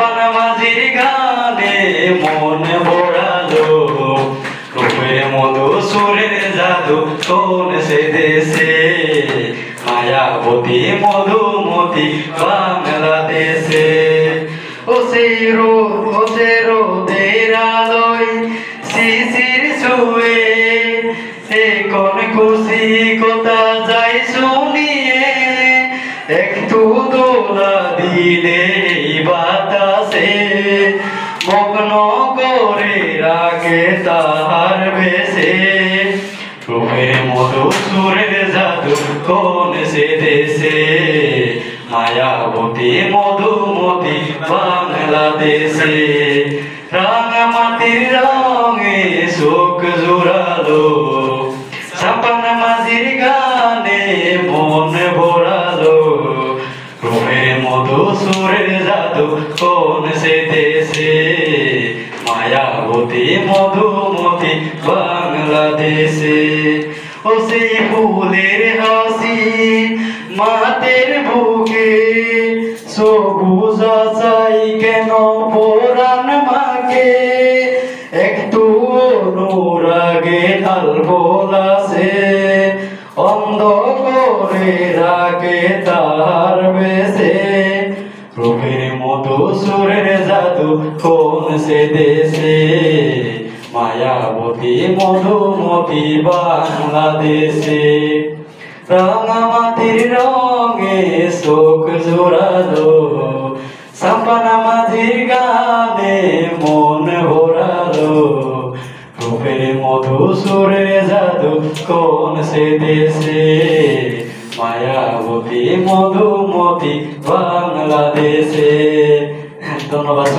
সাপান মাঝির গানে মন ভরালো, রূপের মধু সুরের জাদু কোন সে দেশে, মায়াবতী মধুমতি বাংলাদেশে। ও সেই রোদের আলোয় শিশির ছুঁয়ে কোন খুশি কথা যায় শুনিয়ে, একটু দোলা দিলে বাতাসে মগ্ন করে রাখে তাহার বেশে, রূপের মধু সুরের জাদু কোন সে দেশে, মায়াবতী মধুমতি বাংলাদেশে। রাঙামাটির রঙে শোক জোড়ালো, সাপান মাঝির গানে মন ভরালো, রূপের মধু সুরের জাদু কোন সে দেশে, মায়াবতী মধুমতি বাংলাদেশে। ও সেই ফুলের হাসি মাতের বুকে, সবুজ চাই কেন পরাণ মাকে, একটু অনুরাগে ঢাল বোলাসে অন্ধ করে রাগে তাহার বেশে, রূপের মধু সুরের জাদু কোন সে দেশে, মায়াবতী মধুমতি বাংলাদেশে। রাঙামাটির রঙে শোক জোড়ালো, সাপান মাঝির গানে মন ভরালো, রূপের মধু সুরের জাদু কোন সে দেশে, মায়াবতী মধুমতি বাংলাদেশে। ধন্যবাদ।